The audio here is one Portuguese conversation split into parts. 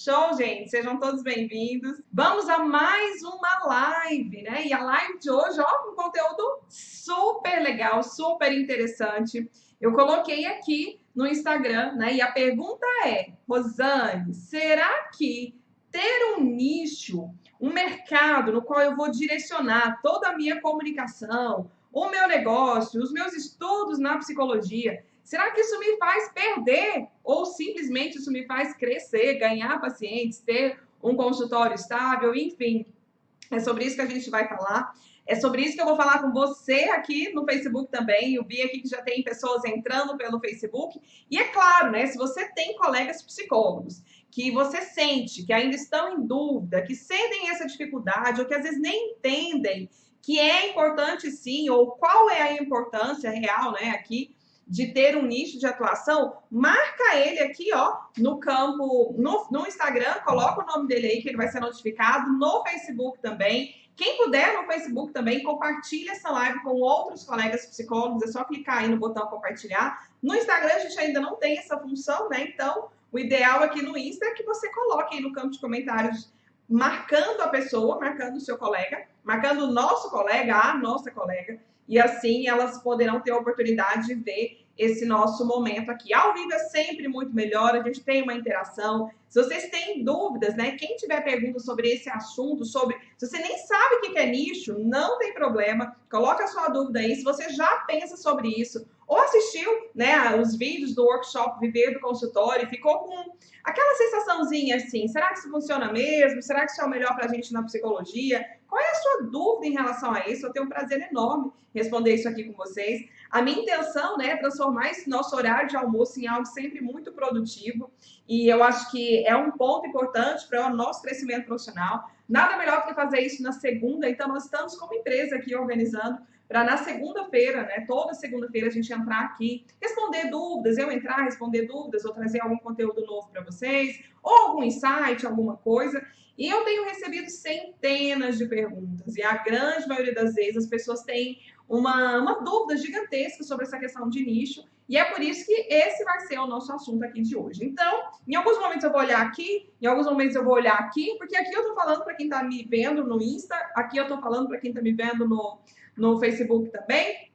Show, gente! Sejam todos bem-vindos. Vamos a mais uma live, né? E a live de hoje, ó, com conteúdo super legal, super interessante. Eu coloquei aqui no Instagram, né? E a pergunta é, Rosane, será que ter um nicho, um mercado no qual eu vou direcionar toda a minha comunicação, o meu negócio, os meus estudos na psicologia, será que isso me faz perder ou simplesmente isso me faz crescer, ganhar pacientes, ter um consultório estável, enfim? É sobre isso que a gente vai falar. É sobre isso que eu vou falar com você aqui no Facebook também. Eu vi aqui que já tem pessoas entrando pelo Facebook. E é claro, né? Se você tem colegas psicólogos que você sente que ainda estão em dúvida, que sentem essa dificuldade ou que às vezes nem entendem que é importante sim, ou qual é a importância real, né, aqui de ter um nicho de atuação, marca ele aqui, ó, no campo, no Instagram, coloca o nome dele aí que ele vai ser notificado, no Facebook também. Quem puder no Facebook também, compartilha essa live com outros colegas psicólogos, é só clicar aí no botão compartilhar. No Instagram a gente ainda não tem essa função, né? Então, o ideal aqui no Insta é que você coloque aí no campo de comentários, marcando a pessoa, marcando o seu colega, marcando o nosso colega, a nossa colega, e assim elas poderão ter a oportunidade de ver esse nosso momento aqui. Ao vivo é sempre muito melhor, a gente tem uma interação. Se vocês têm dúvidas, né? Quem tiver perguntas sobre esse assunto, se você nem sabe o que é nicho, não tem problema, coloca a sua dúvida aí. Se você já pensa sobre isso, ou assistiu, né, os vídeos do workshop Viver do Consultório e ficou com aquela sensaçãozinha assim, será que isso funciona mesmo? Será que isso é o melhor para a gente na psicologia? Qual é a sua dúvida em relação a isso? Eu tenho um prazer enorme responder isso aqui com vocês. A minha intenção, né, é transformar esse nosso horário de almoço em algo sempre muito produtivo, e eu acho que é um ponto importante para o nosso crescimento profissional. Nada melhor do que fazer isso na segunda, então nós estamos como empresa aqui organizando para na segunda-feira, né, toda segunda-feira a gente entrar aqui, responder dúvidas, eu entrar, responder dúvidas, ou trazer algum conteúdo novo para vocês, ou algum insight, alguma coisa. E eu tenho recebido centenas de perguntas, e a grande maioria das vezes as pessoas têm uma dúvida gigantesca sobre essa questão de nicho, e é por isso que esse vai ser o nosso assunto aqui de hoje. Então, em alguns momentos eu vou olhar aqui, em alguns momentos eu vou olhar aqui, porque aqui eu tô falando para quem tá me vendo no Insta, aqui eu tô falando para quem tá me vendo no Facebook também.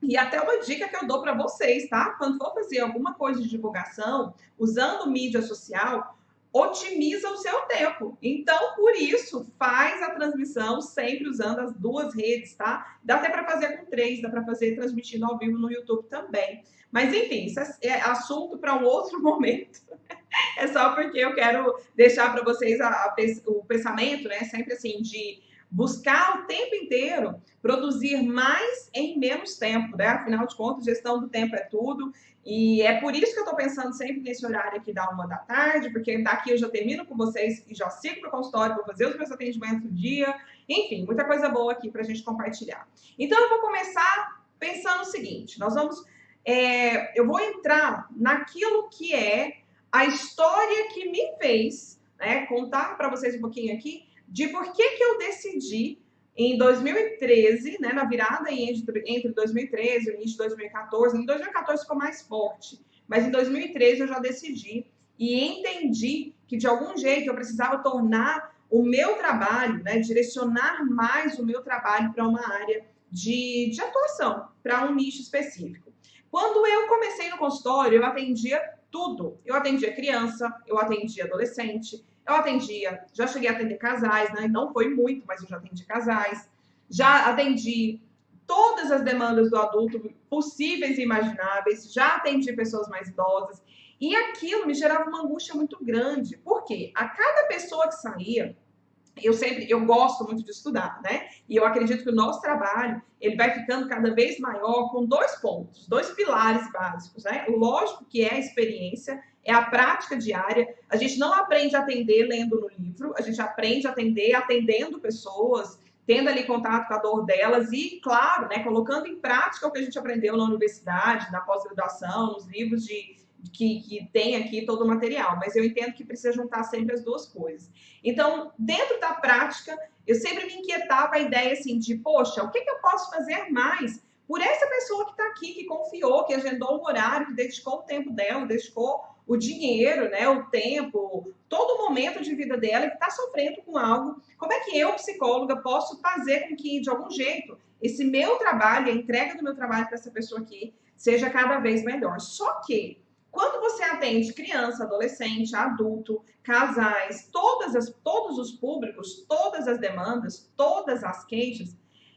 E até uma dica que eu dou para vocês, tá? Quando for fazer alguma coisa de divulgação, usando mídia social, otimiza o seu tempo. Então, por isso, faz a transmissão sempre usando as duas redes, tá? Dá até para fazer com 3, dá para fazer transmitindo ao vivo no YouTube também. Mas, enfim, isso é assunto para um outro momento. É só porque eu quero deixar para vocês o pensamento, né? Sempre assim, de buscar o tempo inteiro produzir mais em menos tempo, né? Afinal de contas, gestão do tempo é tudo. E é por isso que eu estou pensando sempre nesse horário aqui da 1 da tarde, porque daqui eu já termino com vocês e já sigo para o consultório para fazer os meus atendimentos do dia. Enfim, muita coisa boa aqui para a gente compartilhar. Então, eu vou começar pensando o seguinte: eu vou entrar naquilo que é a história que me fez, né, contar para vocês um pouquinho aqui de por que eu decidi em 2013, né, na virada entre 2013 e o início de 2014. Em 2014 ficou mais forte, mas em 2013 eu já decidi e entendi que de algum jeito eu precisava tornar o meu trabalho, né, direcionar mais o meu trabalho para uma área de atuação, para um nicho específico. Quando eu comecei no consultório, eu atendia tudo. Eu atendia criança, eu atendia adolescente, já cheguei a atender casais, né? Não foi muito, mas eu já atendi casais. Já atendi todas as demandas do adulto possíveis e imagináveis, já atendi pessoas mais idosas. E aquilo me gerava uma angústia muito grande. Por quê? A cada pessoa que saía, eu gosto muito de estudar, né? E eu acredito que o nosso trabalho, ele vai ficando cada vez maior com 2 pontos, 2 pilares básicos, né? O lógico que é a experiência, é a prática diária. A gente não aprende a atender lendo no livro, a gente aprende a atender atendendo pessoas, tendo ali contato com a dor delas e, claro, né, colocando em prática o que a gente aprendeu na universidade, na pós-graduação, nos livros que tem aqui todo o material, mas eu entendo que precisa juntar sempre as duas coisas. Então, dentro da prática, eu sempre me inquietava a ideia assim de, poxa, o que eu posso fazer mais por essa pessoa que está aqui, que confiou, que agendou um horário, que dedicou o tempo dela, dedicou o dinheiro, né, o tempo, todo o momento de vida dela que está sofrendo com algo. Como é que eu, psicóloga, posso fazer com que, de algum jeito, esse meu trabalho, a entrega do meu trabalho para essa pessoa aqui, seja cada vez melhor? Só que, quando você atende criança, adolescente, adulto, casais, todos os públicos, todas as demandas, todas as queixas,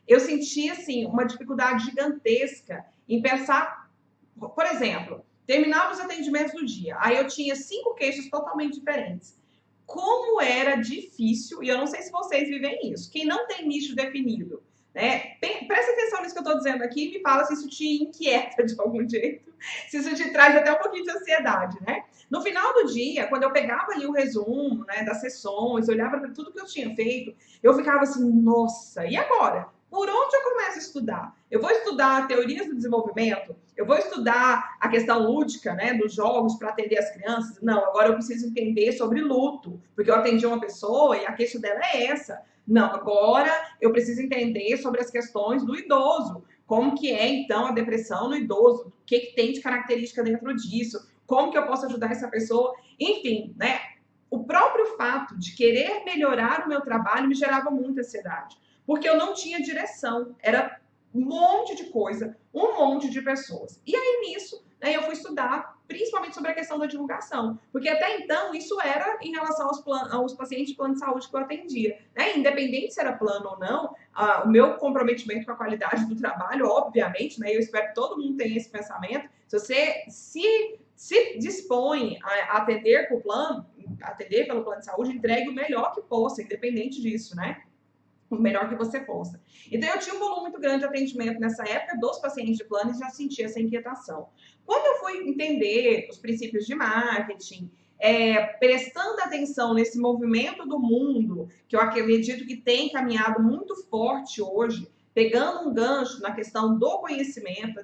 eu senti, assim, uma dificuldade gigantesca em pensar, por exemplo, terminava os atendimentos do dia, aí eu tinha 5 queixas totalmente diferentes. Como era difícil, e eu não sei se vocês vivem isso, quem não tem nicho definido, né? Presta atenção nisso que eu estou dizendo aqui e me fala se isso te inquieta de algum jeito, se isso te traz até um pouquinho de ansiedade, né? No final do dia, quando eu pegava ali o resumo, né, das sessões, olhava para tudo que eu tinha feito, eu ficava assim, nossa, e agora? Por onde eu começo a estudar? Eu vou estudar teorias do desenvolvimento? Eu vou estudar a questão lúdica, né, dos jogos para atender as crianças? Não, agora eu preciso entender sobre luto, porque eu atendi uma pessoa e a queixa dela é essa. Não, agora eu preciso entender sobre as questões do idoso. Como que é, então, a depressão no idoso? O que, que tem de característica dentro disso? Como que eu posso ajudar essa pessoa? Enfim, né? O próprio fato de querer melhorar o meu trabalho me gerava muita ansiedade, porque eu não tinha direção. Era um monte de coisa, um monte de pessoas. E aí, nisso, né, eu fui estudar principalmente sobre a questão da divulgação, porque até então isso era em relação aos pacientes de plano de saúde que eu atendia, né? Independente se era plano ou não, o meu comprometimento com a qualidade do trabalho, obviamente, né? Eu espero que todo mundo tenha esse pensamento. Se você se dispõe a atender por plano, atender pelo plano de saúde, entregue o melhor que possa, independente disso, né? O melhor que você possa. Então, eu tinha um volume muito grande de atendimento nessa época dos pacientes de plano e já sentia essa inquietação. Quando eu fui entender os princípios de marketing, prestando atenção nesse movimento do mundo, que eu acredito que tem caminhado muito forte hoje, pegando um gancho na questão do conhecimento,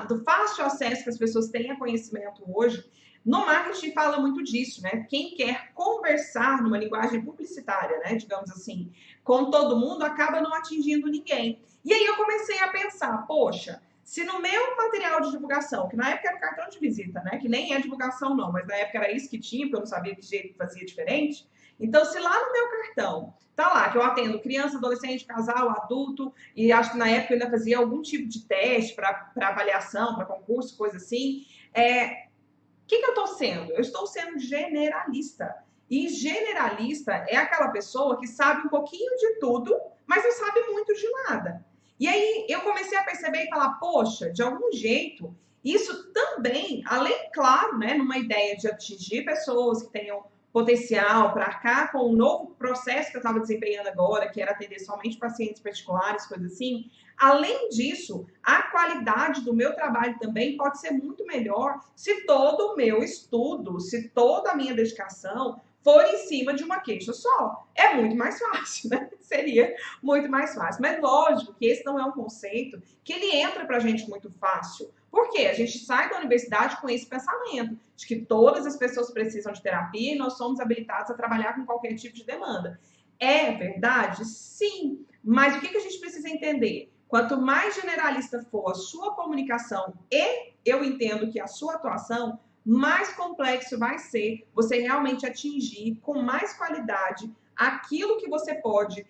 do fácil acesso que as pessoas têm a conhecimento hoje, no marketing fala muito disso, né? Quem quer conversar numa linguagem publicitária, né, digamos assim, com todo mundo, acaba não atingindo ninguém. E aí eu comecei a pensar, poxa, se no meu material de divulgação, que na época era cartão de visita, né, que nem é divulgação não, mas na época era isso que tinha, porque eu não sabia que jeito fazia diferente. Então, se lá no meu cartão tá lá que eu atendo criança, adolescente, casal, adulto, e acho que na época eu ainda fazia algum tipo de teste para avaliação, para concurso, coisa assim, o que eu estou sendo? Eu estou sendo generalista. E generalista é aquela pessoa que sabe um pouquinho de tudo, mas não sabe muito de nada. E aí eu comecei a perceber e falar, poxa, de algum jeito, isso também, além, claro, né, numa ideia de atingir pessoas que tenham potencial para arcar com o novo processo que eu estava desempenhando agora, que era atender somente pacientes particulares, coisas assim. Além disso, a qualidade do meu trabalho também pode ser muito melhor se todo o meu estudo, se toda a minha dedicação for em cima de uma queixa só. É muito mais fácil, né? Seria muito mais fácil. Mas lógico que esse não é um conceito que ele entra para a gente muito fácil. Por quê? A gente sai da universidade com esse pensamento de que todas as pessoas precisam de terapia e nós somos habilitados a trabalhar com qualquer tipo de demanda. É verdade? Sim. Mas o que a gente precisa entender? Quanto mais generalista for a sua comunicação e eu entendo que a sua atuação, mais complexo vai ser você realmente atingir com mais qualidade aquilo que você pode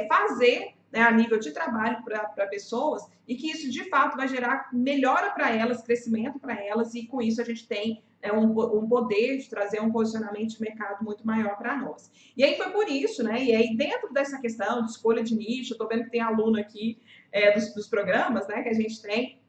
fazer, né, a nível de trabalho para pessoas, e que isso de fato vai gerar melhora para elas, crescimento para elas, e com isso a gente tem um poder de trazer um posicionamento de mercado muito maior para nós. E aí foi por isso, né? E aí dentro dessa questão de escolha de nicho, eu estou vendo que tem aluno aqui dos programas, né, que a gente tem.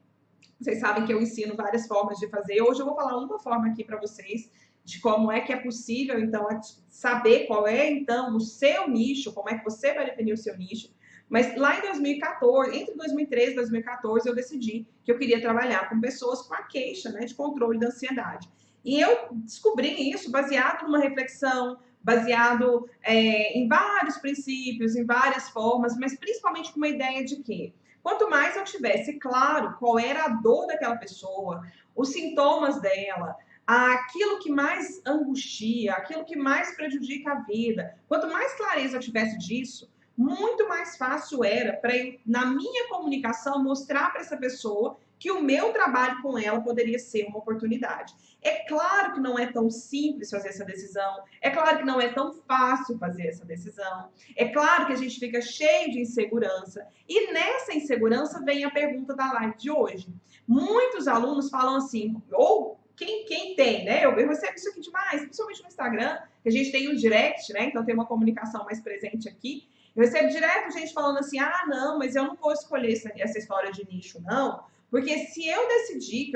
Vocês sabem que eu ensino várias formas de fazer. Hoje eu vou falar uma forma aqui para vocês de como é que é possível, então, saber qual é, então, o seu nicho, como é que você vai definir o seu nicho. Mas lá em 2014, entre 2013 e 2014, eu decidi que eu queria trabalhar com pessoas com a queixa, né, de controle da ansiedade. E eu descobri isso baseado numa reflexão, baseado em vários princípios, em várias formas, mas principalmente com uma ideia de que quanto mais eu tivesse claro qual era a dor daquela pessoa, os sintomas dela, aquilo que mais angustia, aquilo que mais prejudica a vida, quanto mais clareza eu tivesse disso, muito mais fácil era para, na minha comunicação, mostrar para essa pessoa que o meu trabalho com ela poderia ser uma oportunidade. É claro que não é tão simples fazer essa decisão, é claro que não é tão fácil fazer essa decisão, é claro que a gente fica cheio de insegurança, e nessa insegurança vem a pergunta da live de hoje. Muitos alunos falam assim, ou quem tem, né? Eu recebo isso aqui demais, principalmente no Instagram, que a gente tem o direct, né? Então tem uma comunicação mais presente aqui. Eu recebo direto gente falando assim, ah, não, mas eu não vou escolher essa história de nicho, não. Porque se eu decidir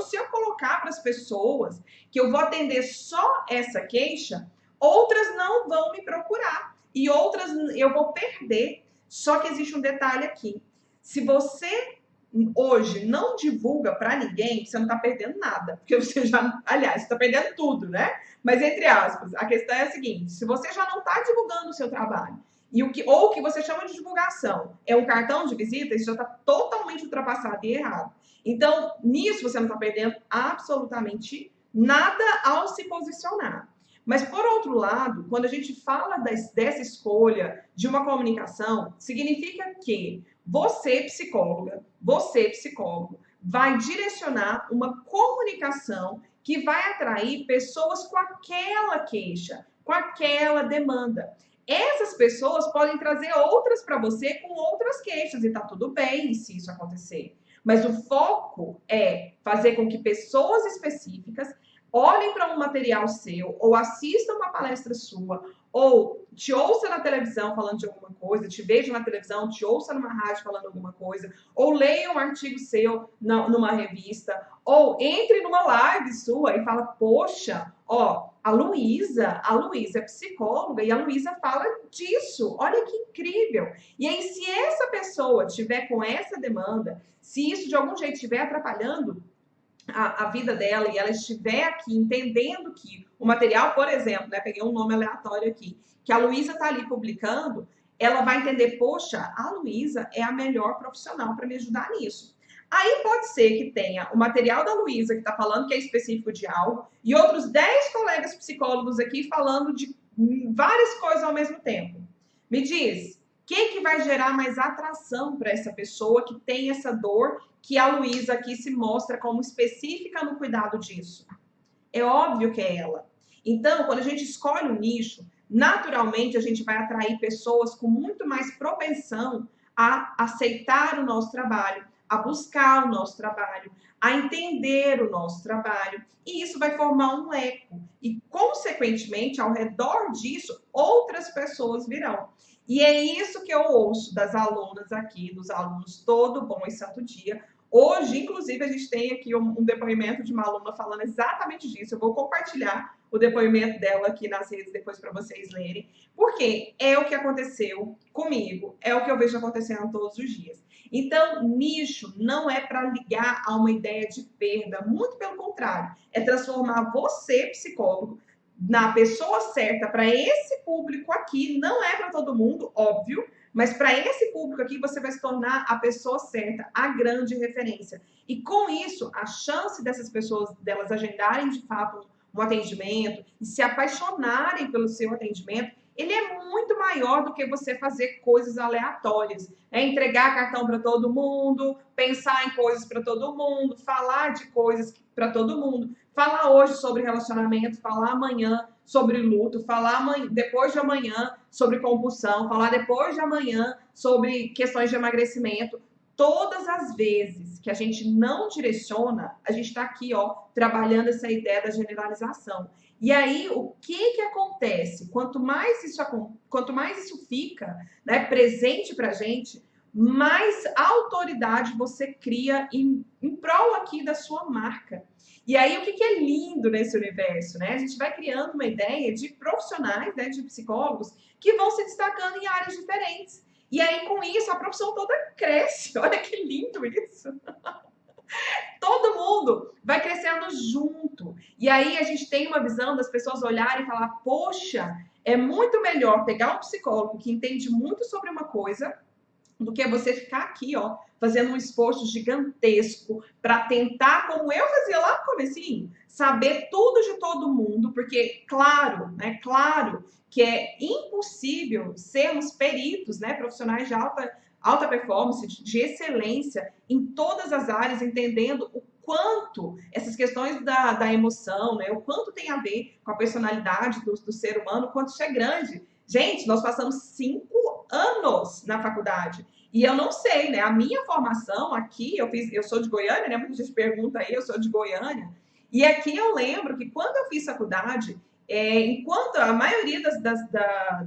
se eu colocar para as pessoas que eu vou atender só essa queixa, outras não vão me procurar e outras eu vou perder. Só que existe um detalhe aqui. Se você hoje não divulga para ninguém, você não está perdendo nada, porque você já, aliás, você está perdendo tudo, né? Mas entre aspas, a questão é a seguinte: se você já não está divulgando o seu trabalho e o que você chama de divulgação é um cartão de visita, isso já está totalmente ultrapassado e errado. Então, nisso você não está perdendo absolutamente nada ao se posicionar. Mas, por outro lado, quando a gente fala dessa escolha de uma comunicação, significa que você, psicólogo, vai direcionar uma comunicação que vai atrair pessoas com aquela queixa, com aquela demanda. Essas pessoas podem trazer outras para você com outras queixas, e tá tudo bem se isso acontecer. Mas o foco é fazer com que pessoas específicas olhem para um material seu, ou assistam uma palestra sua, ou te ouça na televisão falando de alguma coisa, te veja na televisão, te ouça numa rádio falando alguma coisa, ou leia um artigo seu numa revista, ou entre numa live sua e fala, poxa, ó, a Luísa é psicóloga e a Luísa fala disso, olha que incrível. E aí, se essa pessoa tiver com essa demanda, se isso de algum jeito estiver atrapalhando a vida dela e ela estiver aqui entendendo que o material, por exemplo, né, peguei um nome aleatório aqui, que a Luísa está ali publicando, ela vai entender, poxa, a Luísa é a melhor profissional para me ajudar nisso. Aí pode ser que tenha o material da Luísa, que está falando que é específico de algo, e outros 10 colegas psicólogos aqui falando de várias coisas ao mesmo tempo. Me diz, o que vai gerar mais atração para essa pessoa que tem essa dor que a Luísa aqui se mostra como específica no cuidado disso? É óbvio que é ela. Então, quando a gente escolhe um nicho, naturalmente a gente vai atrair pessoas com muito mais propensão a aceitar o nosso trabalho, a buscar o nosso trabalho, a entender o nosso trabalho. E isso vai formar um eco. E, consequentemente, ao redor disso, outras pessoas virão. E é isso que eu ouço das alunas aqui, dos alunos, todo bom e santo dia. Hoje, inclusive, a gente tem aqui um depoimento de uma aluna falando exatamente disso. Eu vou compartilhar o depoimento dela aqui nas redes depois para vocês lerem, porque é o que aconteceu comigo, é o que eu vejo acontecendo todos os dias. Então, nicho não é para ligar a uma ideia de perda, muito pelo contrário, é transformar você, psicólogo, na pessoa certa para esse público aqui. Não é para todo mundo, óbvio, mas para esse público aqui você vai se tornar a pessoa certa, a grande referência. E com isso, a chance dessas pessoas, delas agendarem de fato um atendimento e se apaixonarem pelo seu atendimento, ele é muito maior do que você fazer coisas aleatórias. Entregar cartão para todo mundo, pensar em coisas para todo mundo, falar de coisas para todo mundo. Falar hoje sobre relacionamento, falar amanhã sobre luto, falar amanhã, depois de amanhã sobre compulsão, falar depois de amanhã sobre questões de emagrecimento. Todas as vezes que a gente não direciona, a gente está aqui, ó, trabalhando essa ideia da generalização. E aí, o que acontece? Quanto mais isso fica, né, presente para a gente, mais autoridade você cria em prol aqui da sua marca. E aí, o que é lindo nesse universo, né? A gente vai criando uma ideia de profissionais, né, de psicólogos, que vão se destacando em áreas diferentes. E aí, com isso, a profissão toda cresce. Olha que lindo isso. Todo mundo vai crescendo junto. E aí, a gente tem uma visão das pessoas olharem e falar, poxa, é muito melhor pegar um psicólogo que entende muito sobre uma coisa do que você ficar aqui, ó, fazendo um esforço gigantesco para tentar, como eu fazia lá no comecinho, saber tudo de todo mundo, porque, claro, né, claro que é impossível sermos peritos, né, profissionais de alta alta performance, de excelência em todas as áreas, entendendo o quanto essas questões da emoção, né, o quanto tem a ver com a personalidade do ser humano, o quanto isso é grande. Gente, nós passamos 5 anos na faculdade. E eu não sei, né? A minha formação aqui, eu sou de Goiânia, né? Muita gente pergunta aí, eu sou de Goiânia. E aqui eu lembro que quando eu fiz faculdade, enquanto a maioria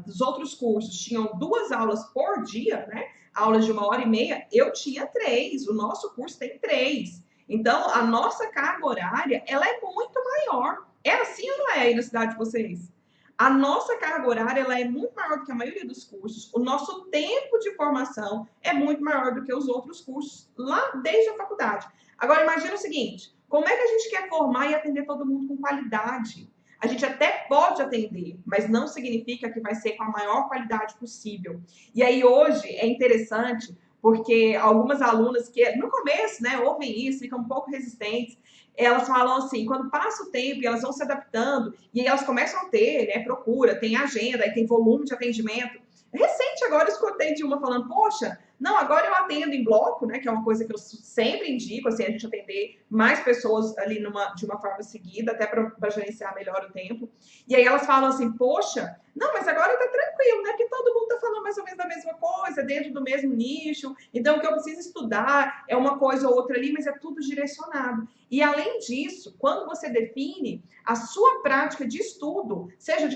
dos outros cursos tinham 2 aulas por dia, né? Aulas de 1h30, eu tinha 3. O nosso curso tem 3. Então, a nossa carga horária, ela é muito maior. É assim ou não é aí na cidade de vocês? A nossa carga horária ela é muito maior do que a maioria dos cursos. O nosso tempo de formação é muito maior do que os outros cursos lá desde a faculdade. Agora, imagina o seguinte, como é que a gente quer formar e atender todo mundo com qualidade? A gente até pode atender, mas não significa que vai ser com a maior qualidade possível. E aí, hoje, é interessante, porque algumas alunas que, no começo, né, ouvem isso, ficam um pouco resistentes, elas falam assim, quando passa o tempo e elas vão se adaptando, e aí elas começam a ter, né, procura, tem agenda, e tem volume de atendimento. Recente agora eu escutei de uma falando, poxa, não, agora eu atendo em bloco, né, que é uma coisa que eu sempre indico, assim, a gente atender mais pessoas ali de uma forma seguida, até para gerenciar melhor o tempo. E aí elas falam assim, poxa, não, mas agora tá tranquilo, né, que todo mundo tá falando mais ou menos da mesma coisa, dentro do mesmo nicho, então o que eu preciso estudar é uma coisa ou outra ali, mas é tudo direcionado. E além disso, quando você define a sua prática de estudo, seja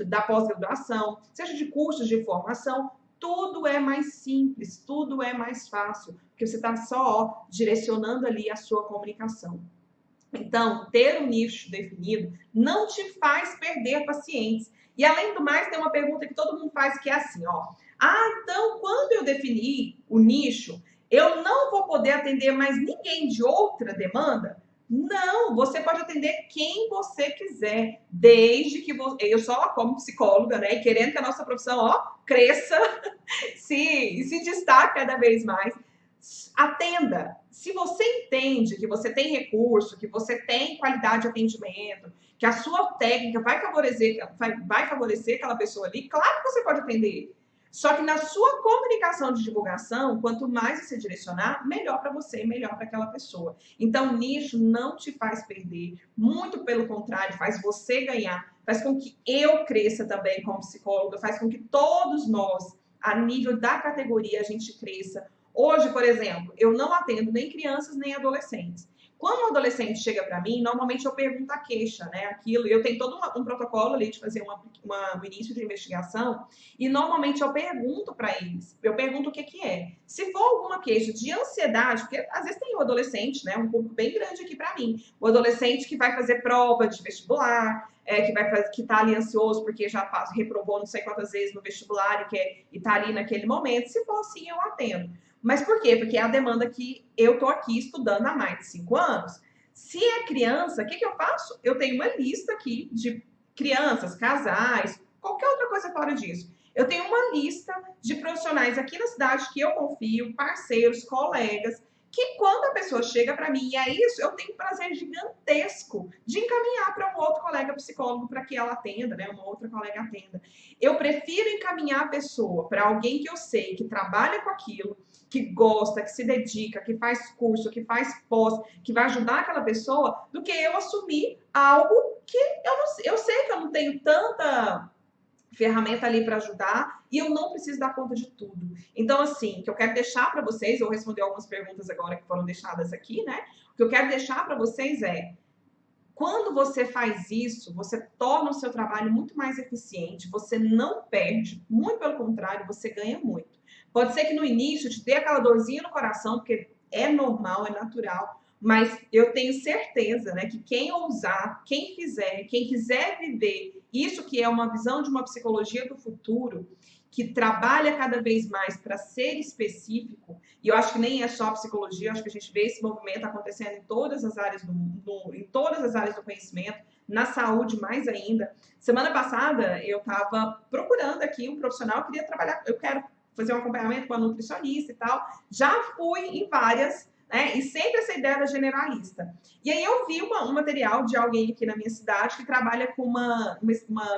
da pós-graduação, seja de cursos de formação, tudo é mais simples, tudo é mais fácil, porque você está só direcionando ali a sua comunicação. Então, ter um nicho definido não te faz perder pacientes. E além do mais, tem uma pergunta que todo mundo faz que é assim, ó. Então quando eu definir o nicho, eu não vou poder atender mais ninguém de outra demanda? Não, você pode atender quem você quiser, desde que você, eu só como psicóloga, né, e querendo que a nossa profissão, ó, cresça, se destaque cada vez mais. Atenda. Se você entende que você tem recurso, que você tem qualidade de atendimento, que a sua técnica vai favorecer aquela pessoa ali, claro que você pode atender. Só que na sua comunicação de divulgação, quanto mais você direcionar, melhor para você e melhor para aquela pessoa. Então, o nicho não te faz perder, muito pelo contrário, faz você ganhar, faz com que eu cresça também como psicóloga, faz com que todos nós, a nível da categoria, a gente cresça. Hoje, por exemplo, eu não atendo nem crianças nem adolescentes. Quando um adolescente chega para mim, normalmente eu pergunto a queixa, né? Aquilo, eu tenho todo um protocolo ali de fazer um início de investigação, e normalmente eu pergunto para eles, eu pergunto o que que é. Se for alguma queixa de ansiedade, porque às vezes tem um adolescente, né? Um público bem grande aqui para mim, o adolescente que vai fazer prova de vestibular, que está ali ansioso porque já reprovou não sei quantas vezes no vestibular e está ali naquele momento. Se for assim, eu atendo. Mas por quê? Porque é a demanda que eu estou aqui estudando há mais de 5 anos. Se é criança, o que eu faço? Eu tenho uma lista aqui de crianças, casais, qualquer outra coisa fora disso. Eu tenho uma lista de profissionais aqui na cidade que eu confio, parceiros, colegas, que quando a pessoa chega para mim, e é isso, eu tenho um prazer gigantesco de encaminhar para um outro colega psicólogo para que ela atenda, né? Uma outra colega atenda. Eu prefiro encaminhar a pessoa para alguém que eu sei que trabalha com aquilo, que gosta, que se dedica, que faz curso, que faz pós, que vai ajudar aquela pessoa, do que eu assumir algo que eu sei que eu não tenho tanta ferramenta ali para ajudar e eu não preciso dar conta de tudo. Então, assim, o que eu quero deixar para vocês, eu vou responder algumas perguntas agora que foram deixadas aqui, né? O que eu quero deixar para vocês é, quando você faz isso, você torna o seu trabalho muito mais eficiente, você não perde, muito pelo contrário, você ganha muito. Pode ser que no início te dê aquela dorzinha no coração, porque é normal, é natural, mas eu tenho certeza, né, que quem ousar, quem quiser viver isso que é uma visão de uma psicologia do futuro, que trabalha cada vez mais para ser específico, e eu acho que nem é só a psicologia, eu acho que a gente vê esse movimento acontecendo em todas as áreas em todas as áreas do conhecimento, na saúde mais ainda. Semana passada eu estava procurando aqui um profissional, eu quero fazer um acompanhamento com a nutricionista e tal, já fui em várias né? E sempre essa ideia da generalista. E aí eu vi um material de alguém aqui na minha cidade que trabalha com uma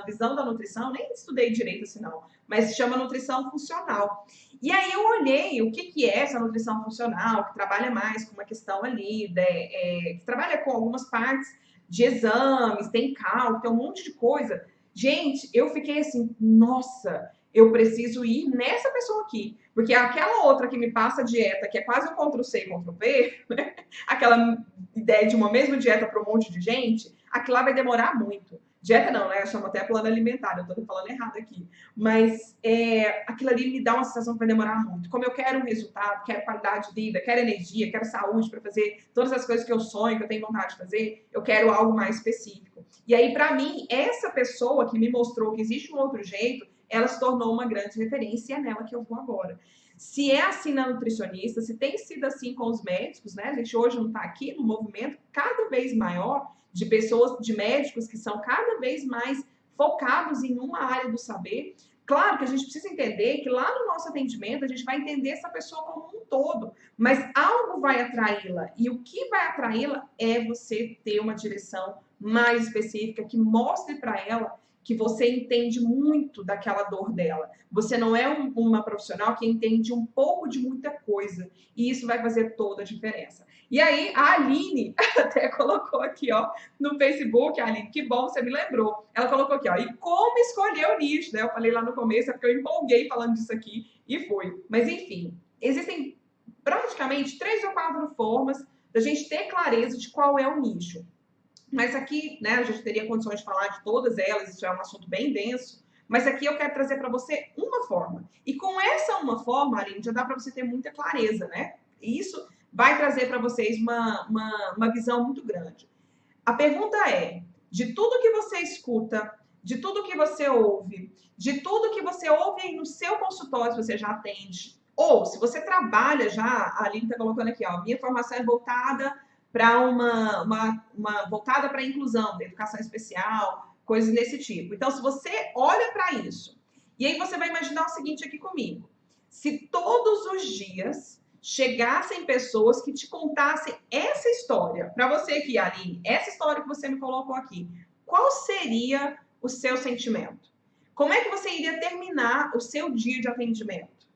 visão da nutrição, nem estudei direito assim não, mas se chama nutrição funcional. E aí eu olhei o que é essa nutrição funcional, que trabalha mais com uma questão ali, que trabalha com algumas partes de exames, tem cálculo, tem um monte de coisa. Gente, eu fiquei assim, nossa, eu preciso ir nessa pessoa aqui. Porque aquela outra que me passa dieta, que é quase um Ctrl-C e Ctrl-V, né? Aquela ideia de uma mesma dieta para um monte de gente, aquilo lá vai demorar muito. Dieta não, né? Eu chamo até plano alimentar, eu tô falando errado aqui. Mas aquilo ali me dá uma sensação que vai demorar muito. Como eu quero um resultado, quero qualidade de vida, quero energia, quero saúde para fazer todas as coisas que eu sonho, que eu tenho vontade de fazer, eu quero algo mais específico. E aí, para mim, essa pessoa que me mostrou que existe um outro jeito, ela se tornou uma grande referência e é nela que eu vou agora. Se é assim na nutricionista, se tem sido assim com os médicos, né? A gente hoje não está aqui no movimento cada vez maior de pessoas, de médicos que são cada vez mais focados em uma área do saber. Claro que a gente precisa entender que lá no nosso atendimento a gente vai entender essa pessoa como um todo, mas algo vai atraí-la. E o que vai atraí-la é você ter uma direção mais específica que mostre para ela que você entende muito daquela dor dela. Você não é uma profissional que entende um pouco de muita coisa. E isso vai fazer toda a diferença. E aí, a Aline até colocou aqui, ó, no Facebook, Aline, que bom, você me lembrou. Ela colocou aqui, ó, e como escolher o nicho, né? Eu falei lá no começo, é porque eu empolguei falando disso aqui e foi. Mas, enfim, existem praticamente 3 ou 4 formas da gente ter clareza de qual é o nicho. Mas aqui, né, a gente teria condições de falar de todas elas, isso é um assunto bem denso. Mas aqui eu quero trazer para você uma forma. E com essa uma forma, Aline, já dá para você ter muita clareza, né? E isso vai trazer para vocês uma visão muito grande. A pergunta é: de tudo que você escuta, de tudo que você ouve, de tudo que você ouve aí no seu consultório, se você já atende, ou se você trabalha já, a Aline está colocando aqui, ó, minha formação é voltada para voltada para a inclusão, da educação especial, coisas desse tipo. Então, se você olha para isso, e aí você vai imaginar o seguinte aqui comigo: se todos os dias chegassem pessoas que te contassem essa história, para você aqui, Aline, essa história que você me colocou aqui, qual seria o seu sentimento? Como é que você iria terminar o seu dia de atendimento?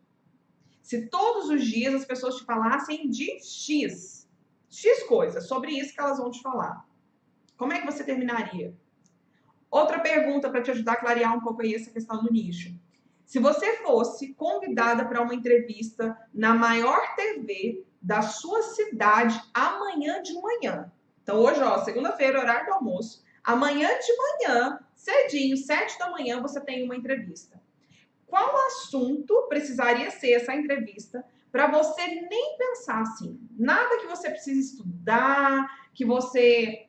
Se todos os dias as pessoas te falassem de X coisas, sobre isso que elas vão te falar. Como é que você terminaria? Outra pergunta para te ajudar a clarear um pouco aí essa questão do nicho. Se você fosse convidada para uma entrevista na maior TV da sua cidade amanhã de manhã. Então hoje, ó, segunda-feira, horário do almoço. Amanhã de manhã, cedinho, 7 da manhã, você tem uma entrevista. Qual assunto precisaria ser essa entrevista para você nem pensar assim? Nada que você precise estudar, que você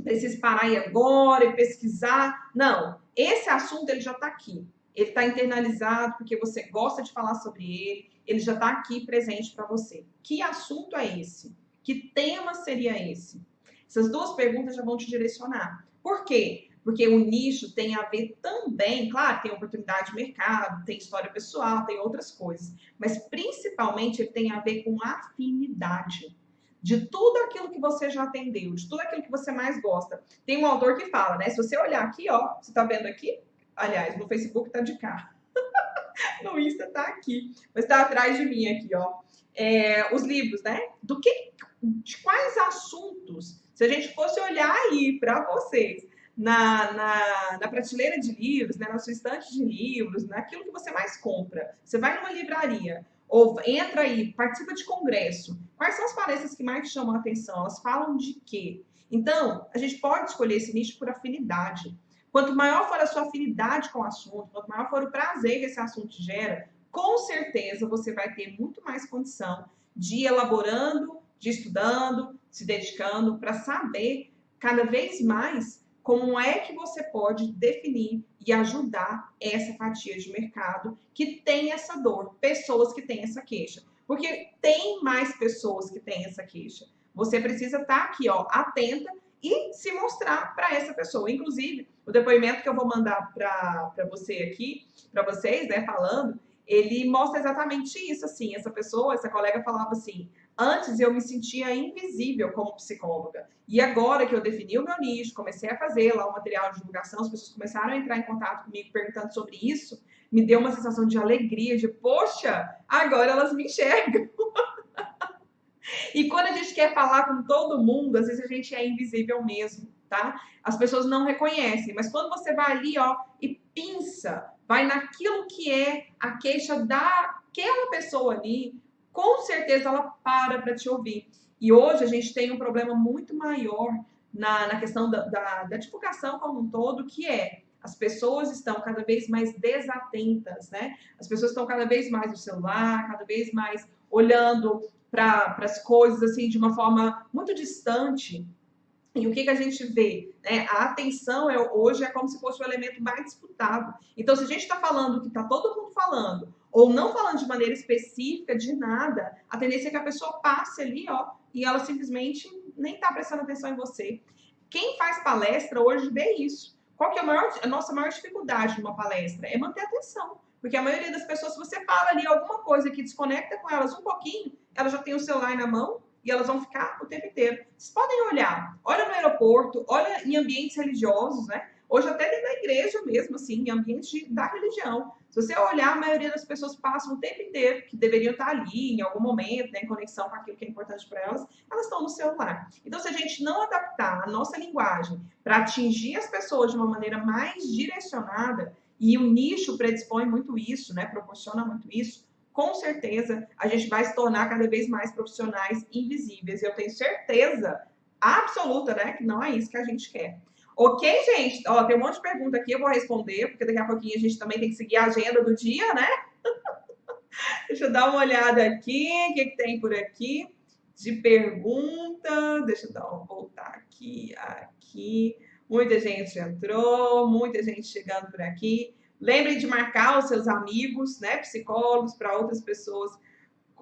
precise parar aí agora e pesquisar. Não, esse assunto ele já está aqui. Ele está internalizado porque você gosta de falar sobre ele já está aqui presente para você. Que assunto é esse? Que tema seria esse? Essas duas perguntas já vão te direcionar. Por quê? Porque o nicho tem a ver também, claro, tem oportunidade de mercado, tem história pessoal, tem outras coisas, mas principalmente ele tem a ver com afinidade. De tudo aquilo que você já atendeu, de tudo aquilo que você mais gosta. Tem um autor que fala, né? Se você olhar aqui, ó, você tá vendo aqui? Aliás, no Facebook tá de cá. No Insta tá aqui, mas tá atrás de mim aqui, ó. Os livros, né? De quais assuntos, se a gente fosse olhar aí para vocês, na prateleira de livros, né, na sua estante de livros, naquilo que você mais compra. Você vai numa livraria, ou entra aí, participa de congresso. Quais são as palestras que mais te chamam a atenção? Elas falam de quê? Então, a gente pode escolher esse nicho por afinidade. Quanto maior for a sua afinidade com o assunto, quanto maior for o prazer que esse assunto te gera, com certeza você vai ter muito mais condição de ir elaborando, de estudando, se dedicando para saber cada vez mais como é que você pode definir e ajudar essa fatia de mercado que tem essa dor, pessoas que têm essa queixa. Porque tem mais pessoas que têm essa queixa. Você precisa estar aqui, ó, atenta e se mostrar para essa pessoa. Inclusive, o depoimento que eu vou mandar para você aqui, para vocês, né, falando, ele mostra exatamente isso, assim, essa pessoa, essa colega falava assim: Antes eu me sentia invisível como psicóloga. E agora que eu defini o meu nicho, comecei a fazer lá o material de divulgação, as pessoas começaram a entrar em contato comigo perguntando sobre isso, me deu uma sensação de alegria, de poxa, agora elas me enxergam. E quando a gente quer falar com todo mundo, às vezes a gente é invisível mesmo, tá? As pessoas não reconhecem, mas quando você vai ali, ó, e pinça, vai naquilo que é a queixa daquela pessoa ali, com certeza ela para te ouvir. E hoje a gente tem um problema muito maior na questão da divulgação como um todo, que é as pessoas estão cada vez mais desatentas, né? As pessoas estão cada vez mais no celular, cada vez mais olhando para as coisas assim de uma forma muito distante. E o que a gente vê? Né? A atenção hoje é como se fosse o elemento mais disputado. Então, se a gente está falando o que está todo mundo falando, ou não falando de maneira específica de nada, a tendência é que a pessoa passe ali, ó, e ela simplesmente nem está prestando atenção em você. Quem faz palestra hoje vê isso. Qual que é a nossa maior dificuldade numa palestra? É manter a atenção. Porque a maioria das pessoas, se você fala ali alguma coisa que desconecta com elas um pouquinho, elas já têm o celular na mão e elas vão ficar o tempo inteiro. Vocês podem olhar, olha no aeroporto, olha em ambientes religiosos, né? Hoje até dentro da igreja mesmo, assim, em ambientes da religião. Se você olhar, a maioria das pessoas passam o tempo inteiro, que deveriam estar ali em algum momento, né, em conexão com aquilo que é importante para elas, elas estão no celular. Então, se a gente não adaptar a nossa linguagem para atingir as pessoas de uma maneira mais direcionada, e o nicho predispõe muito isso, né, proporciona muito isso, com certeza a gente vai se tornar cada vez mais profissionais invisíveis. Eu tenho certeza absoluta, né, que não é isso que a gente quer. Ok, gente? Ó, tem um monte de pergunta aqui, eu vou responder, porque daqui a pouquinho a gente também tem que seguir a agenda do dia, né? Deixa eu dar uma olhada aqui, o que tem por aqui de pergunta. Deixa eu voltar aqui. Muita gente entrou, muita gente chegando por aqui. Lembrem de marcar os seus amigos, né, psicólogos, para outras pessoas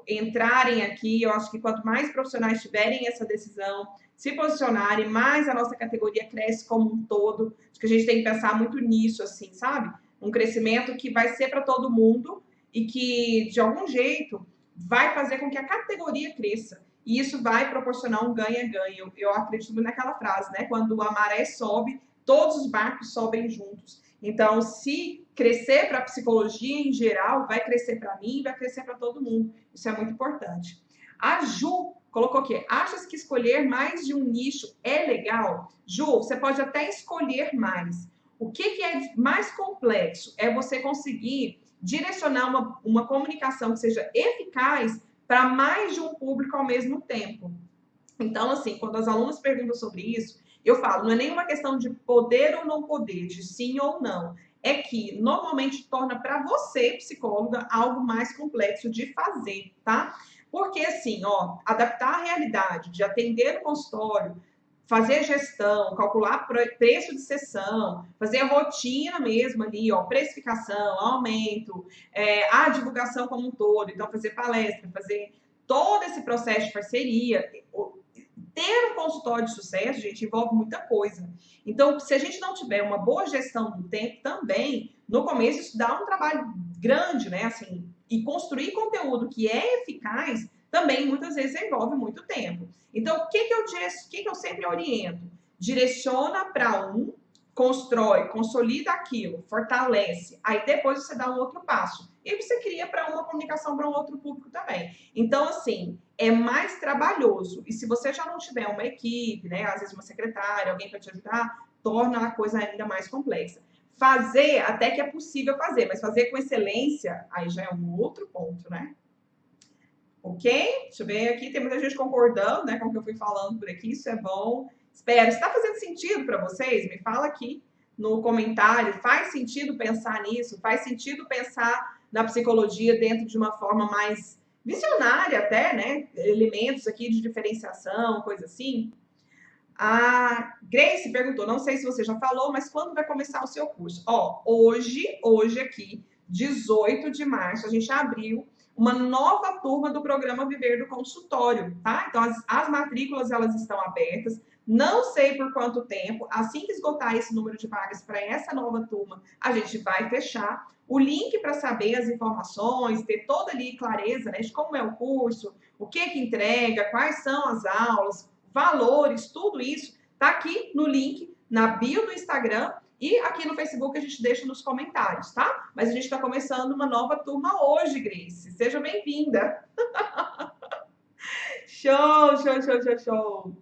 entrarem aqui. Eu acho que quanto mais profissionais tiverem essa decisão, se posicionarem, mais a nossa categoria cresce como um todo. Acho que a gente tem que pensar muito nisso, assim, sabe? Um crescimento que vai ser para todo mundo e que, de algum jeito, vai fazer com que a categoria cresça. E isso vai proporcionar um ganha-ganha. Eu acredito muito naquela frase, né? Quando a maré sobe, todos os barcos sobem juntos. Então, se crescer para a psicologia em geral, vai crescer para mim, vai crescer para todo mundo. Isso é muito importante. A Ju colocou aqui, achas que escolher mais de um nicho é legal? Ju, você pode até escolher mais. O que é mais complexo é você conseguir direcionar uma comunicação que seja eficaz para mais de um público ao mesmo tempo. Então, assim, quando as alunas perguntam sobre isso, eu falo, não é nenhuma questão de poder ou não poder, de sim ou não. É que normalmente torna para você, psicóloga, algo mais complexo de fazer, tá? Porque, assim, ó, adaptar a realidade de atender no consultório, fazer gestão, calcular preço de sessão, fazer a rotina mesmo ali, ó, precificação, aumento, a divulgação como um todo, então fazer palestra, fazer todo esse processo de parceria. Ter um consultório de sucesso, gente, envolve muita coisa. Então, se a gente não tiver uma boa gestão do tempo também, no começo isso dá um trabalho grande, né? Assim, e construir conteúdo que é eficaz também muitas vezes envolve muito tempo. Então, o que eu sempre oriento? Direciona para um, constrói, consolida aquilo, fortalece. Aí depois você dá um outro passo. E você cria para uma comunicação para um outro público também. Então, assim, é mais trabalhoso. E se você já não tiver uma equipe, né, às vezes uma secretária, alguém para te ajudar, torna a coisa ainda mais complexa. Fazer, até que é possível fazer, mas fazer com excelência, aí já é um outro ponto, né? Ok? Deixa eu ver aqui, tem muita gente concordando, né, com o que eu fui falando por aqui, isso é bom. Espero, está fazendo sentido para vocês? Me fala aqui no comentário, faz sentido pensar nisso? Faz sentido pensar na psicologia dentro de uma forma mais visionária até, né? Elementos aqui de diferenciação, coisa assim. A Grace perguntou, não sei se você já falou, mas quando vai começar o seu curso? Ó, hoje aqui, 18 de março, a gente abriu uma nova turma do programa Viver do Consultório, tá? Então, as matrículas, elas estão abertas. Não sei por quanto tempo. Assim que esgotar esse número de vagas para essa nova turma, a gente vai fechar. O link para saber as informações, ter toda ali clareza, né, de como é o curso, o que entrega, quais são as aulas, valores, tudo isso tá aqui no link na bio do Instagram e aqui no Facebook a gente deixa nos comentários, tá? Mas a gente está começando uma nova turma hoje, Grace. Seja bem-vinda. Show, show, show, show, show.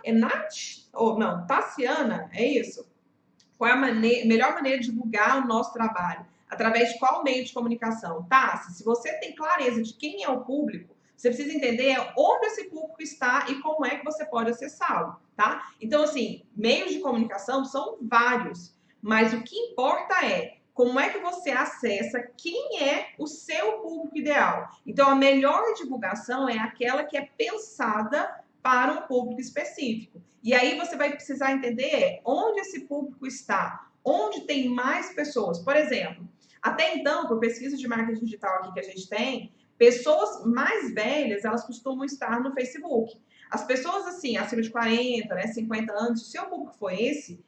É Nath? Ou não, Tassiana, é isso? Qual é a melhor maneira de divulgar o nosso trabalho? Através de qual meio de comunicação? Tassi, se você tem clareza de quem é o público, você precisa entender onde esse público está e como é que você pode acessá-lo, tá? Então, assim, meios de comunicação são vários, mas o que importa é como é que você acessa quem é o seu público ideal. Então, a melhor divulgação é aquela que é pensada para um público específico. E aí você vai precisar entender onde esse público está, onde tem mais pessoas. Por exemplo, até então, por pesquisa de marketing digital aqui que a gente tem, pessoas mais velhas, elas costumam estar no Facebook. As pessoas, assim, acima de 40, né, 50 anos, se o seu público for esse,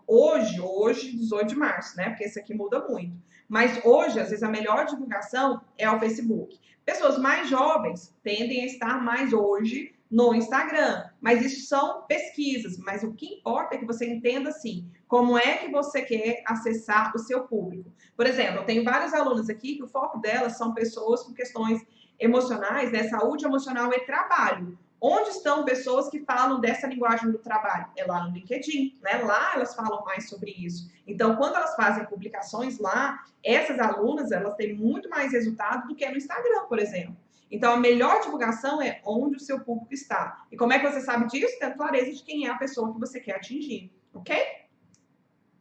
hoje, 18 de março, né, porque esse aqui muda muito. Mas hoje, às vezes, a melhor divulgação é o Facebook. Pessoas mais jovens tendem a estar mais hoje no Instagram, mas isso são pesquisas, mas o que importa é que você entenda assim, como é que você quer acessar o seu público. Por exemplo, eu tenho vários alunos aqui que o foco delas são pessoas com questões emocionais, né? Saúde emocional e trabalho. Onde estão pessoas que falam dessa linguagem do trabalho? É lá no LinkedIn, né? Lá elas falam mais sobre isso. Então, quando elas fazem publicações lá, essas alunas, elas têm muito mais resultado do que no Instagram, por exemplo. Então, a melhor divulgação é onde o seu público está. E como é que você sabe disso? Tendo clareza de quem é a pessoa que você quer atingir, ok?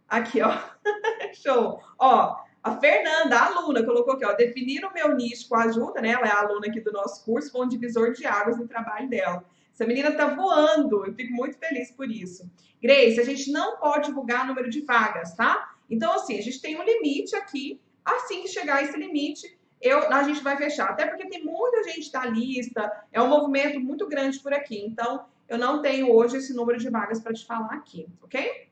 Aqui, ó. Show. Ó, a Fernanda, a aluna, colocou aqui, ó, definir o meu nicho com a ajuda, né? Ela é a aluna aqui do nosso curso, foi um divisor de águas no trabalho dela. Essa menina tá voando, eu fico muito feliz por isso. Grace, a gente não pode divulgar número de vagas, tá? Então, assim, a gente tem um limite aqui. Assim que chegar a esse limite, a gente vai fechar. Até porque tem muita gente na lista, é um movimento muito grande por aqui. Então, eu não tenho hoje esse número de vagas para te falar aqui, ok?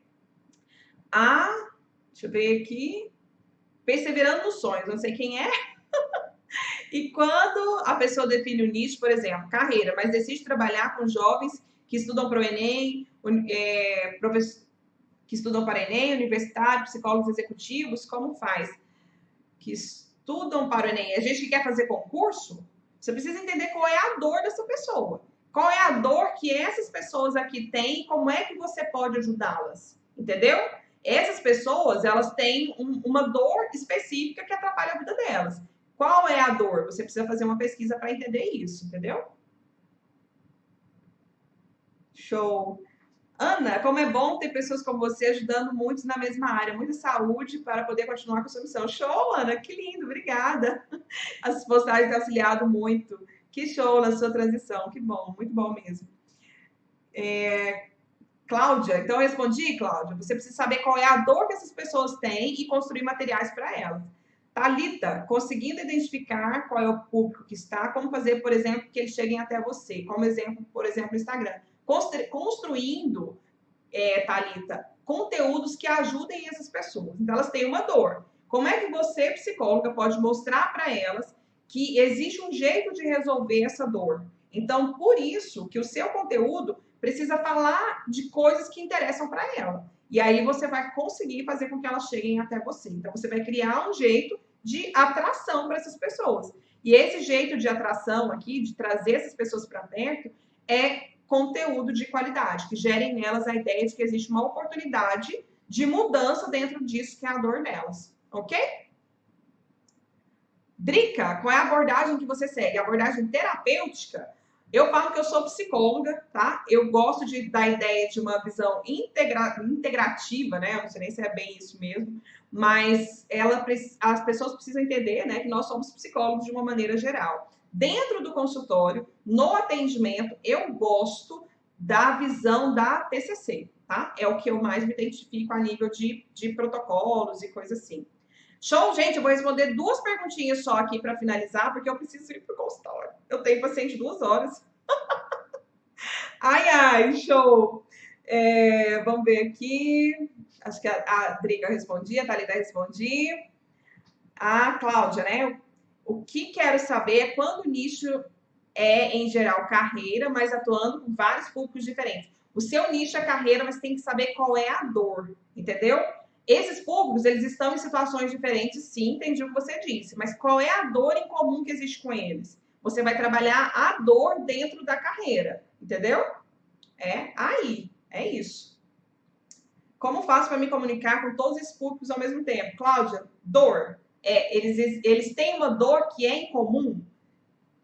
Deixa eu ver aqui. Perseverando nos sonhos, não sei quem é. E quando a pessoa define o nicho, por exemplo, carreira, mas decide trabalhar com jovens que estudam para o Enem, que estudam para Enem, universitários, psicólogos executivos, como faz? Que estudam para o Enem. A gente que quer fazer concurso, você precisa entender qual é a dor dessa pessoa. Qual é a dor que essas pessoas aqui têm e como é que você pode ajudá-las. Entendeu? Essas pessoas, elas têm uma dor específica que atrapalha a vida delas. Qual é a dor? Você precisa fazer uma pesquisa para entender isso, entendeu? Show. Ana, como é bom ter pessoas como você ajudando muitos na mesma área. Muita saúde para poder continuar com a sua missão. Show, Ana, que lindo, obrigada. As postagens têm auxiliado muito. Que show na sua transição, que bom, muito bom mesmo. Cláudia, então eu respondi, Cláudia. Você precisa saber qual é a dor que essas pessoas têm e construir materiais para elas. Thalita, conseguindo identificar qual é o público que está, como fazer, por exemplo, que eles cheguem até você, como exemplo, por exemplo, no Instagram. Construindo, Thalita, conteúdos que ajudem essas pessoas. Então, elas têm uma dor. Como é que você, psicóloga, pode mostrar para elas que existe um jeito de resolver essa dor? Então, por isso que o seu conteúdo precisa falar de coisas que interessam para ela. E aí você vai conseguir fazer com que elas cheguem até você. Então, você vai criar um jeito de atração para essas pessoas. E esse jeito de atração aqui, de trazer essas pessoas para perto, é conteúdo de qualidade, que gerem nelas a ideia de que existe uma oportunidade de mudança dentro disso que é a dor delas, ok? Drica, qual é a abordagem que você segue? A abordagem terapêutica? Eu falo que eu sou psicóloga, tá? Eu gosto da ideia de uma visão integrativa, né? Eu não sei nem se é bem isso mesmo, mas as pessoas precisam entender, né, que nós somos psicólogos de uma maneira geral. Dentro do consultório, no atendimento, eu gosto da visão da TCC, tá? É o que eu mais me identifico a nível de protocolos e coisas assim. Show, gente, eu vou responder 2 perguntinhas só aqui para finalizar, porque eu preciso ir para o consultório. Eu tenho paciente 2 horas. Ai, ai, show. Vamos ver aqui. Acho que a Drica respondia, a Thalita respondia. A Cláudia, né? O que quero saber é quando o nicho é, em geral, carreira, mas atuando com vários públicos diferentes. O seu nicho é carreira, mas tem que saber qual é a dor, entendeu? Esses públicos, eles estão em situações diferentes, sim, entendi o que você disse, mas qual é a dor em comum que existe com eles? Você vai trabalhar a dor dentro da carreira, entendeu? É isso. Como faço para me comunicar com todos esses públicos ao mesmo tempo? Cláudia, dor. Eles têm uma dor que é em comum.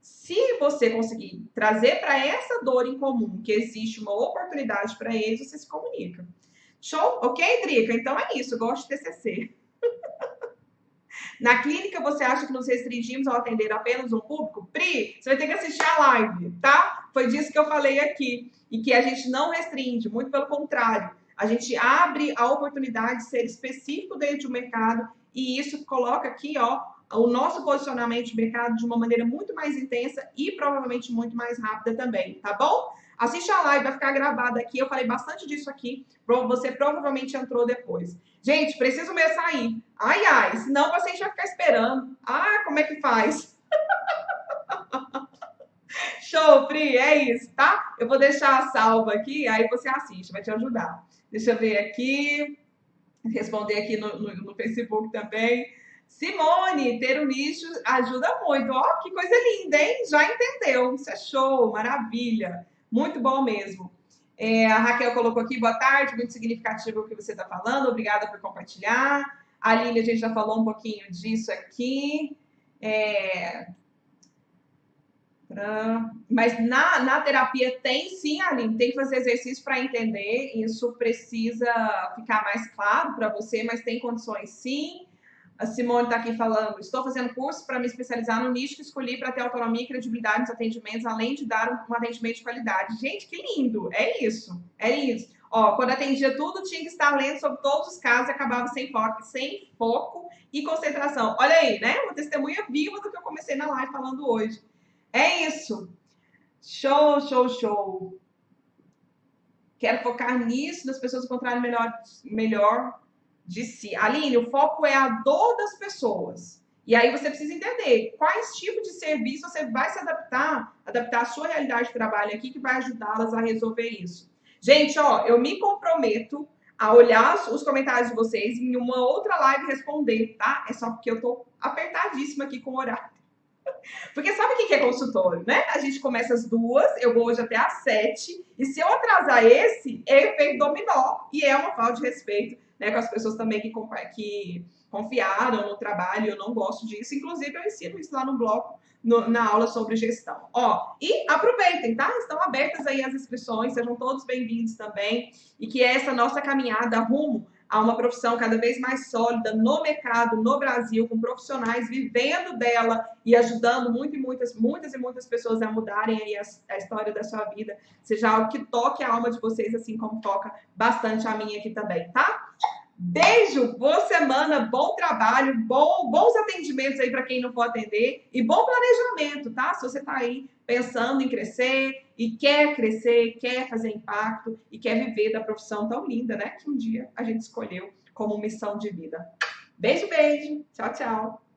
Se você conseguir trazer para essa dor em comum que existe uma oportunidade para eles, você se comunica. Show? Ok, Drica? Então é isso. Eu gosto de TCC. Na clínica, você acha que nos restringimos ao atender apenas um público? Pri, você vai ter que assistir a live, tá? Foi disso que eu falei aqui. E que a gente não restringe, muito pelo contrário. A gente abre a oportunidade de ser específico dentro do mercado e isso coloca aqui, ó, o nosso posicionamento de mercado de uma maneira muito mais intensa e provavelmente muito mais rápida também, tá bom? Assiste a live, vai ficar gravada aqui. Eu falei bastante disso aqui. Você provavelmente entrou depois. Gente, preciso mesmo sair. Ai, ai, senão o paciente vai ficar esperando. Ah, como é que faz? Show, Pri, é isso, tá? Eu vou deixar a salva aqui, aí você assiste, vai te ajudar. Deixa eu ver aqui, responder aqui no Facebook também. Simone, ter um nicho ajuda muito. Ó, que coisa linda, hein? Já entendeu. Isso é show, maravilha. Muito bom mesmo. A Raquel colocou aqui, boa tarde, muito significativo o que você está falando, obrigada por compartilhar. A Lília, a gente já falou um pouquinho disso aqui. Mas na terapia tem sim, Aline, tem que fazer exercício para entender, isso precisa ficar mais claro para você, mas tem condições sim. A Simone está aqui falando, estou fazendo curso para me especializar no nicho que escolhi para ter autonomia e credibilidade nos atendimentos, além de dar um atendimento de qualidade. Gente, que lindo! É isso, é isso. Ó, quando atendia tudo, tinha que estar lendo sobre todos os casos e acabava sem foco e concentração. Olha aí, né? Uma testemunha viva do que eu comecei na live falando hoje. É isso. Show, show, show. Quero focar nisso, das pessoas encontrarem melhor de si. Aline, o foco é a dor das pessoas. E aí você precisa entender quais tipos de serviço você vai se adaptar a sua realidade de trabalho aqui que vai ajudá-las a resolver isso. Gente, ó, eu me comprometo a olhar os comentários de vocês em uma outra live responder, tá? É só porque eu tô apertadíssima aqui com o horário. Porque sabe o que é consultório, né? A gente começa às 2, eu vou hoje até às 7, e se eu atrasar esse, é efeito dominó, e é uma falta de respeito, né, com as pessoas também que confiaram no trabalho, eu não gosto disso. Inclusive, eu ensino isso lá no bloco, na aula sobre gestão. Ó, e aproveitem, tá? Estão abertas aí as inscrições, sejam todos bem-vindos também, e que essa nossa caminhada rumo a uma profissão cada vez mais sólida no mercado, no Brasil, com profissionais vivendo dela e ajudando muitas pessoas a mudarem aí a história da sua vida, seja algo que toque a alma de vocês, assim como toca bastante a minha aqui também, tá? Beijo, boa semana, bom trabalho, bons atendimentos aí para quem não for atender e bom planejamento, tá? Se você está aí pensando em crescer e quer crescer, quer fazer impacto e quer viver da profissão tão linda, né? Que um dia a gente escolheu como missão de vida. Beijo, beijo. Tchau, tchau.